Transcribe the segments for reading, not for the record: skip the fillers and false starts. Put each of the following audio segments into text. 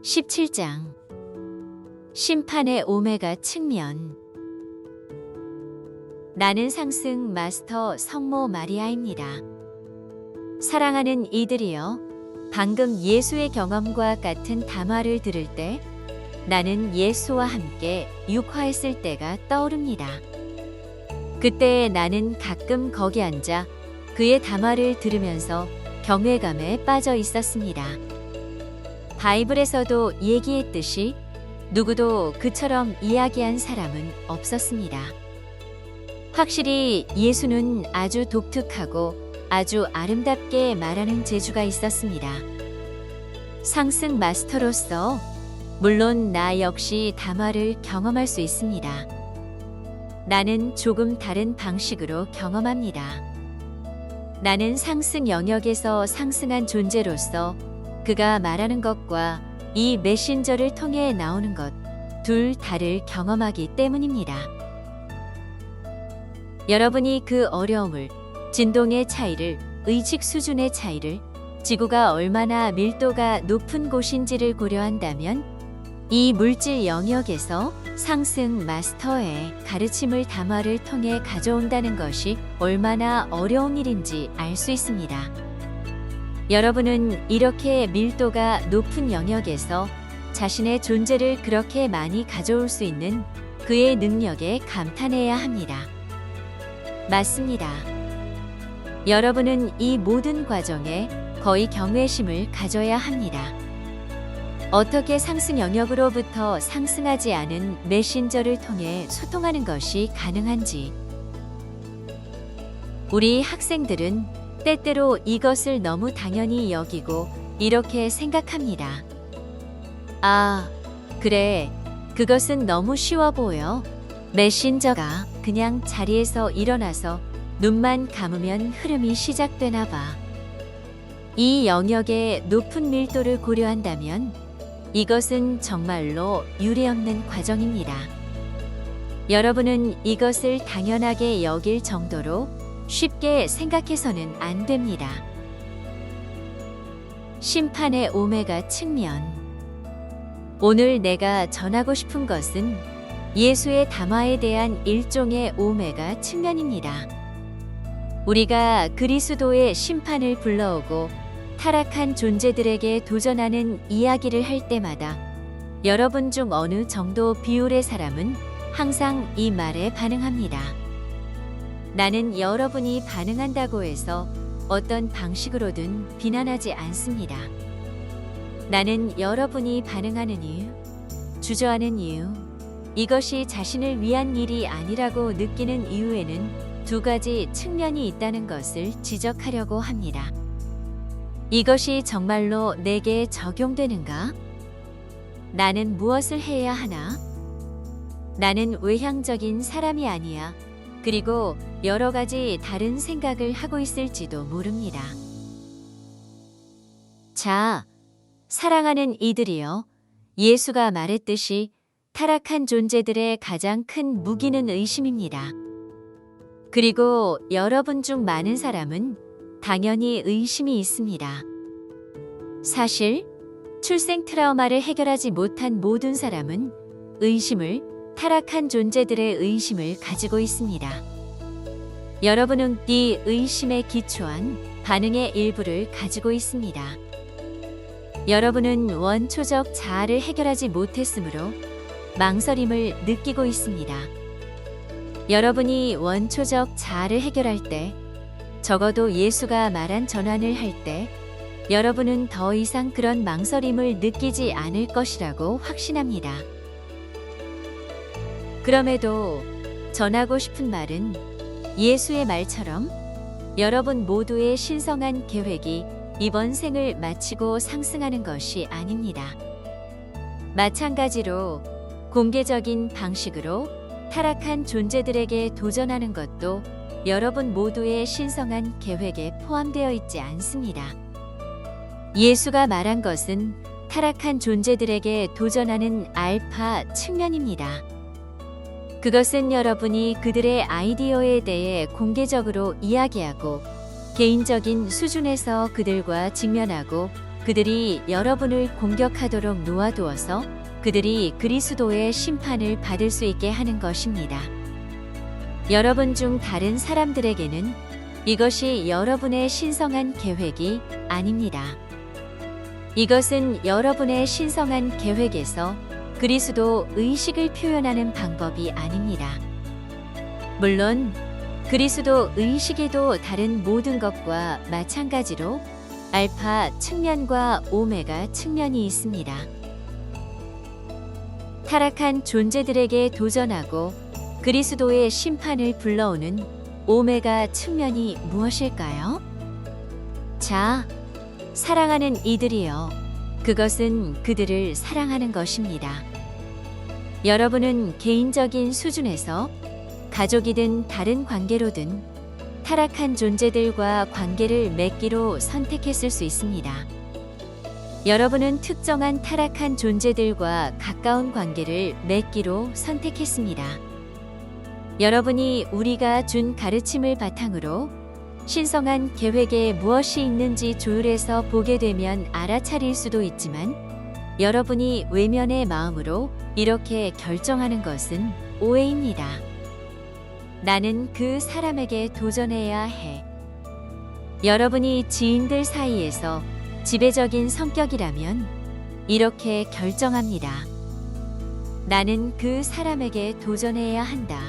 17장 심판의 오메가 측면. 나는 상승 마스터 성모 마리아입니다. 사랑하는 이들이여, 방금 예수의 경험과 같은 담화를 들을 때 나는 예수와 함께 육화했을 때가 떠오릅니다. 그때 나는 가끔 거기 앉아 그의 담화를 들으면서 경외감에 빠져 있었습니다. 바이블에서도 얘기했듯이 누구도 그처럼 이야기한 사람은 없었습니다. 확실히 예수는 아주 독특하고 아주 아름답게 말하는 재주가 있었습니다. 상승 마스터로서 물론 나 역시 담화를 경험할 수 있습니다. 나는 조금 다른 방식으로 경험합니다. 나는 상승 영역에서 상승한 존재로서 그가 말하는 것과 이 메신저를 통해 나오는 것 둘 다를 경험하기 때문입니다. 여러분이 그 어려움을, 진동의 차이를, 의식 수준의 차이를, 지구가 얼마나 밀도가 높은 곳인지를 고려한다면 이 물질 영역에서 상승 마스터의 가르침을 담화를 통해 가져온다는 것이 얼마나 어려운 일인지 알 수 있습니다. 여러분은 이렇게 밀도가 높은 영역에서 자신의 존재를 그렇게 많이 가져올 수 있는 그의 능력에 감탄해야 합니다. 맞습니다. 여러분은 이 모든 과정에 거의 경외심을 가져야 합니다. 어떻게 상승 영역으로부터 상승하지 않은 메신저를 통해 소통하는 것이 가능한지. 우리 학생들은 때때로 이것을 너무 당연히 여기고 이렇게 생각합니다. 아, 그래. 그것은 너무 쉬워 보여. 메신저가 그냥 자리에서 일어나서 눈만 감으면 흐름이 시작되나 봐. 이 영역의 높은 밀도를 고려한다면 이것은 정말로 유례없는 과정입니다. 여러분은 이것을 당연하게 여길 정도로 쉽게 생각해서는 안 됩니다. 심판의 오메가 측면. 오늘 내가 전하고 싶은 것은 예수의 담화에 대한 일종의 오메가 측면입니다. 우리가 그리스도의 심판을 불러오고 타락한 존재들에게 도전하는 이야기를 할 때마다 여러분 중 어느 정도 비율의 사람은 항상 이 말에 반응합니다. 나는 여러분이 반응한다고 해서 어떤 방식으로든 비난하지 않습니다. 나는 여러분이 반응하는 이유, 주저하는 이유, 이것이 자신을 위한 일이 아니라고 느끼는 이유에는 두 가지 측면이 있다는 것을 지적하려고 합니다. 이것이 정말로 내게 적용되는가? 나는 무엇을 해야 하나? 나는 외향적인 사람이 아니야. 그리고 여러 가지 다른 생각을 하고 있을지도 모릅니다. 자, 사랑하는 이들이여, 예수가 말했듯이 타락한 존재들의 가장 큰 무기는 의심입니다. 그리고 여러분 중 많은 사람은 당연히 의심이 있습니다. 사실 출생 트라우마를 해결하지 못한 모든 사람은 의심을, 타락한 존재들의 의심을 가지고 있습니다. 여러분은 이 의심에 기초한 반응의 일부를 가지고 있습니다. 여러분은 원초적 자아를 해결하지 못했으므로 망설임을 느끼고 있습니다. 여러분이 원초적 자아를 해결할 때, 적어도 예수가 말한 전환을 할 때, 여러분은 더 이상 그런 망설임을 느끼지 않을 것이라고 확신합니다. 그럼에도 전하고 싶은 말은 예수의 말처럼 여러분 모두의 신성한 계획이 이번 생을 마치고 상승하는 것이 아닙니다. 마찬가지로 공개적인 방식으로 타락한 존재들에게 도전하는 것도 여러분 모두의 신성한 계획에 포함되어 있지 않습니다. 예수가 말한 것은 타락한 존재들에게 도전하는 알파 측면입니다. 그것은 여러분이 그들의 아이디어에 대해 공개적으로 이야기하고 개인적인 수준에서 그들과 직면하고 그들이 여러분을 공격하도록 놓아두어서 그들이 그리스도의 심판을 받을 수 있게 하는 것입니다. 여러분 중 다른 사람들에게는 이것이 여러분의 신성한 계획이 아닙니다. 이것은 여러분의 신성한 계획에서 그리스도 의식을 표현하는 방법이 아닙니다. 물론 그리스도 의식에도 다른 모든 것과 마찬가지로 알파 측면과 오메가 측면이 있습니다. 타락한 존재들에게 도전하고 그리스도의 심판을 불러오는 오메가 측면이 무엇일까요? 자, 사랑하는 이들이여, 그것은 그들을 사랑하는 것입니다. 여러분은 개인적인 수준에서 가족이든 다른 관계로든 타락한 존재들과 관계를 맺기로 선택했을 수 있습니다. 여러분은 특정한 타락한 존재들과 가까운 관계를 맺기로 선택했습니다. 여러분이 우리가 준 가르침을 바탕으로 신성한 계획에 무엇이 있는지 조율해서 보게 되면 알아차릴 수도 있지만 여러분이 외면의 마음으로 이렇게 결정하는 것은 오해입니다. 나는 그 사람에게 도전해야 해. 여러분이 지인들 사이에서 지배적인 성격이라면 이렇게 결정합니다. 나는 그 사람에게 도전해야 한다.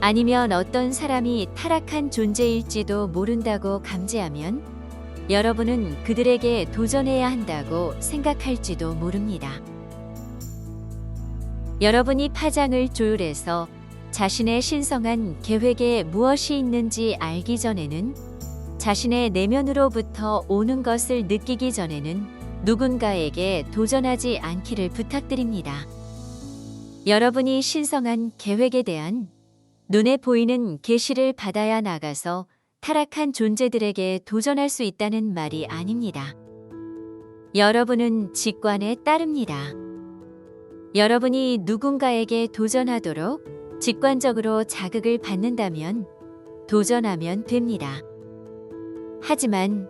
아니면 어떤 사람이 타락한 존재일지도 모른다고 감지하면 여러분은 그들에게 도전해야 한다고 생각할지도 모릅니다. 여러분이 파장을 조율해서 자신의 신성한 계획에 무엇이 있는지 알기 전에는, 자신의 내면으로부터 오는 것을 느끼기 전에는 누군가에게 도전하지 않기를 부탁드립니다. 여러분이 신성한 계획에 대한 눈에 보이는 계시를 받아야 나가서 타락한 존재들에게 도전할 수 있다는 말이 아닙니다. 여러분은 직관에 따릅니다. 여러분이 누군가에게 도전하도록 직관적으로 자극을 받는다면 도전하면 됩니다. 하지만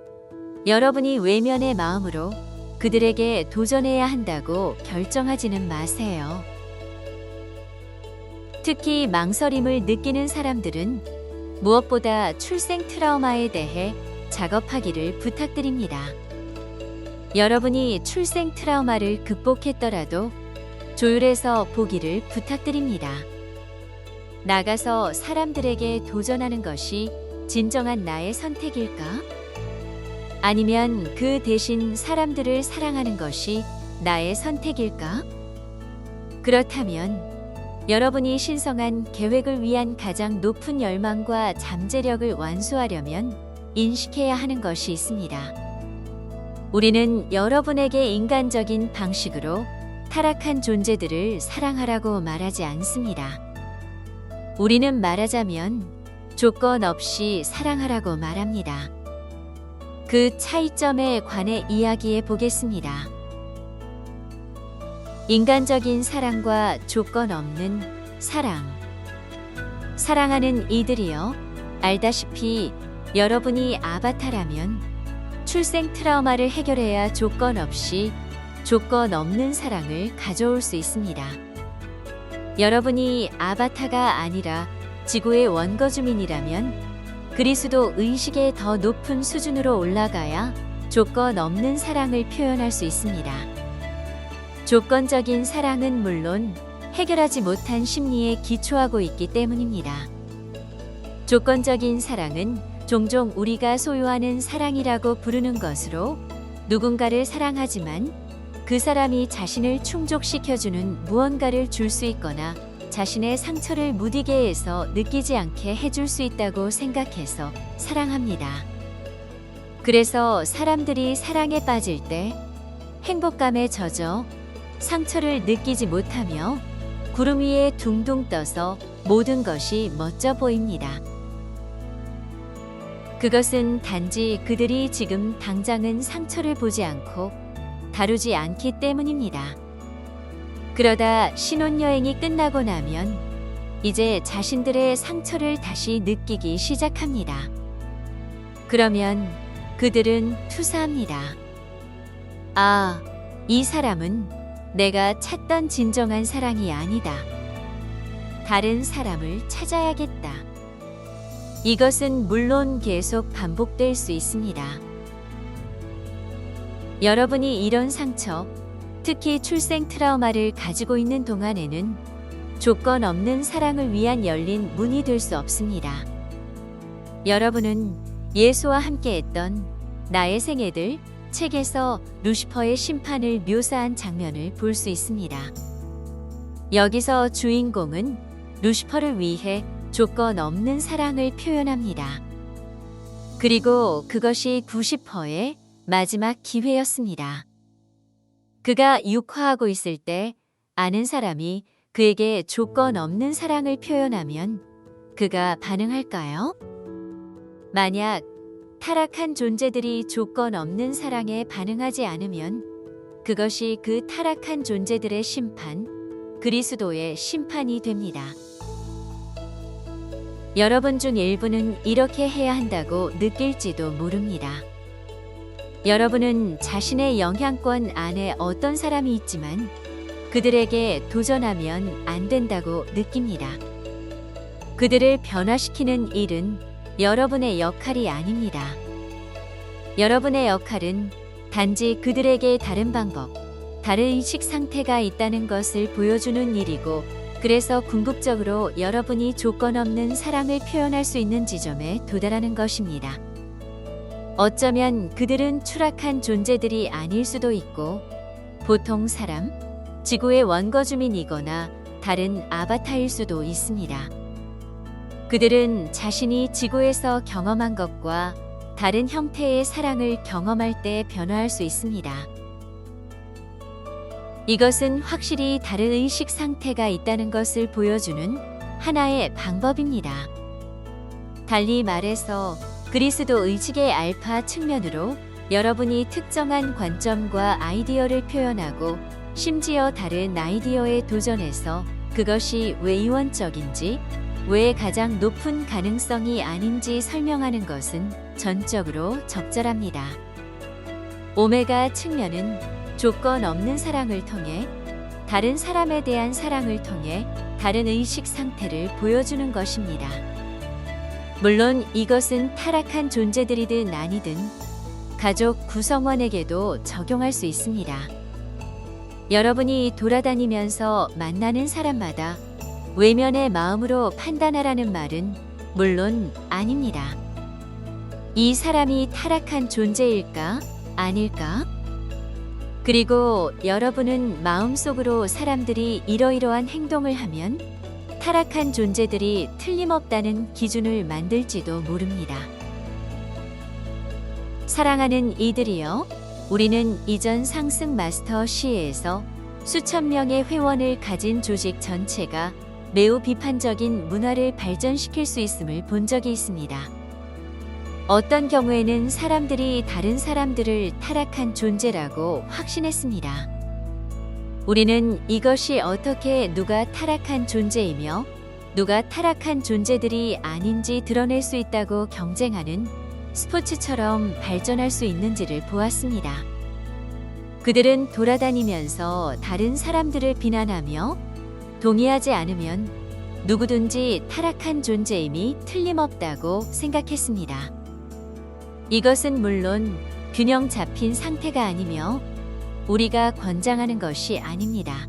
여러분이 외면의 마음으로 그들에게 도전해야 한다고 결정하지는 마세요. 특히 망설임을 느끼는 사람들은 무엇보다 출생 트라우마에 대해 작업하기를 부탁드립니다. 여러분이 출생 트라우마를 극복했더라도 조율해서 보기를 부탁드립니다. 나가서 사람들에게 도전하는 것이 진정한 나의 선택일까? 아니면 그 대신 사람들을 사랑하는 것이 나의 선택일까? 그렇다면 여러분이 신성한 계획을 위한 가장 높은 열망과 잠재력을 완수하려면 인식해야 하는 것이 있습니다. 우리는 여러분에게 인간적인 방식으로 타락한 존재들을 사랑하라고 말하지 않습니다. 우리는 말하자면 조건 없이 사랑하라고 말합니다. 그 차이점에 관해 이야기해 보겠습니다. 인간적인 사랑과 조건 없는 사랑. 사랑하는 이들이여, 알다시피 여러분이 아바타라면 출생 트라우마를 해결해야 조건 없이 조건 없는 사랑을 가져올 수 있습니다. 여러분이 아바타가 아니라 지구의 원거주민이라면 그리스도 의식의 더 높은 수준으로 올라가야 조건 없는 사랑을 표현할 수 있습니다. 조건적인 사랑은 물론 해결하지 못한 심리에 기초하고 있기 때문입니다. 조건적인 사랑은 종종 우리가 소유하는 사랑이라고 부르는 것으로 누군가를 사랑하지만 그 사람이 자신을 충족시켜주는 무언가를 줄 수 있거나 자신의 상처를 무디게 해서 느끼지 않게 해줄 수 있다고 생각해서 사랑합니다. 그래서 사람들이 사랑에 빠질 때 행복감에 젖어 상처를 느끼지 못하며 구름 위에 둥둥 떠서 모든 것이 멋져 보입니다. 그것은 단지 그들이 지금 당장은 상처를 보지 않고 다루지 않기 때문입니다. 그러다 신혼여행이 끝나고 나면 이제 자신들의 상처를 다시 느끼기 시작합니다. 그러면 그들은 투사합니다. 아, 이 사람은 내가 찾던 진정한 사랑이 아니다. 다른 사람을 찾아야겠다. 이것은 물론 계속 반복될 수 있습니다. 여러분이 이런 상처, 특히 출생 트라우마를 가지고 있는 동안에는 조건 없는 사랑을 위한 열린 문이 될 수 없습니다. 여러분은 예수와 함께했던 나의 생애들 책에서 루시퍼의 심판을 묘사한 장면을 볼 수 있습니다. 여기서 주인공은 루시퍼를 위해 조건 없는 사랑을 표현합니다. 그리고 그것이 90%의 마지막 기회였습니다. 그가 육화하고 있을 때 아는 사람이 그에게 조건 없는 사랑을 표현하면 그가 반응할까요? 만약 타락한 존재들이 조건 없는 사랑에 반응하지 않으면 그것이 그 타락한 존재들의 심판, 그리스도의 심판이 됩니다. 여러분 중 일부는 이렇게 해야 한다고 느낄지도 모릅니다. 여러분은 자신의 영향권 안에 어떤 사람이 있지만 그들에게 도전하면 안 된다고 느낍니다. 그들을 변화시키는 일은 여러분의 역할이 아닙니다. 여러분의 역할은 단지 그들에게 다른 방법, 다른 의식 상태가 있다는 것을 보여주는 일이고, 그래서 궁극적으로 여러분이 조건 없는 사랑을 표현할 수 있는 지점에 도달하는 것입니다. 어쩌면 그들은 추락한 존재들이 아닐 수도 있고, 보통 사람, 지구의 원거주민이거나 다른 아바타일 수도 있습니다. 그들은 자신이 지구에서 경험한 것과 다른 형태의 사랑을 경험할 때 변화할 수 있습니다. 이것은 확실히 다른 의식 상태가 있다는 것을 보여주는 하나의 방법입니다. 달리 말해서 그리스도 의식의 알파 측면으로 여러분이 특정한 관점과 아이디어를 표현하고 심지어 다른 아이디어에 도전해서 그것이 왜 이원적인지, 왜 가장 높은 가능성이 아닌지 설명하는 것은 전적으로 적절합니다. 오메가 측면은 조건 없는 사랑을 통해 다른 사람에 대한 사랑을 통해 다른 의식 상태를 보여주는 것입니다. 물론 이것은 타락한 존재들이든 아니든 가족 구성원에게도 적용할 수 있습니다. 여러분이 돌아다니면서 만나는 사람마다 외면의 마음으로 판단하라는 말은 물론 아닙니다. 이 사람이 타락한 존재일까? 아닐까? 그리고 여러분은 마음속으로 사람들이 이러이러한 행동을 하면 타락한 존재들이 틀림없다는 기준을 만들지도 모릅니다. 사랑하는 이들이여, 우리는 이전 상승 마스터 시에서 수천 명의 회원을 가진 조직 전체가 매우 비판적인 문화를 발전시킬 수 있음을 본 적이 있습니다. 어떤 경우에는 사람들이 다른 사람들을 타락한 존재라고 확신했습니다. 우리는 이것이 어떻게 누가 타락한 존재이며 누가 타락한 존재들이 아닌지 드러낼 수 있다고 경쟁하는 스포츠처럼 발전할 수 있는지를 보았습니다. 그들은 돌아다니면서 다른 사람들을 비난하며 동의하지 않으면 누구든지 타락한 존재임이 틀림없다고 생각했습니다. 이것은 물론 균형 잡힌 상태가 아니며 우리가 권장하는 것이 아닙니다.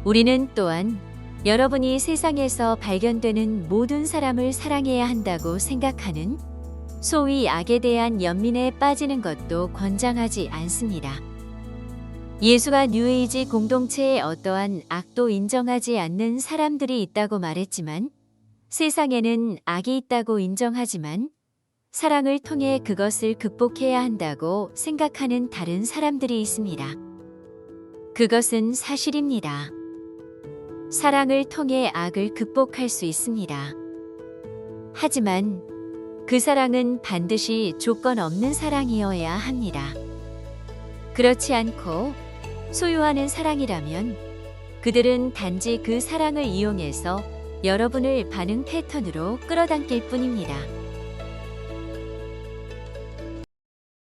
우리는 또한 여러분이 세상에서 발견되는 모든 사람을 사랑해야 한다고 생각하는 소위 악에 대한 연민에 빠지는 것도 권장하지 않습니다. 예수가 뉴에이지 공동체에 어떠한 악도 인정하지 않는 사람들이 있다고 말했지만 세상에는 악이 있다고 인정하지만 사랑을 통해 그것을 극복해야 한다고 생각하는 다른 사람들이 있습니다. 그것은 사실입니다. 사랑을 통해 악을 극복할 수 있습니다. 하지만 그 사랑은 반드시 조건 없는 사랑이어야 합니다. 그렇지 않고 소유하는 사랑이라면 그들은 단지 그 사랑을 이용해서 여러분을 반응 패턴으로 끌어당길 뿐입니다.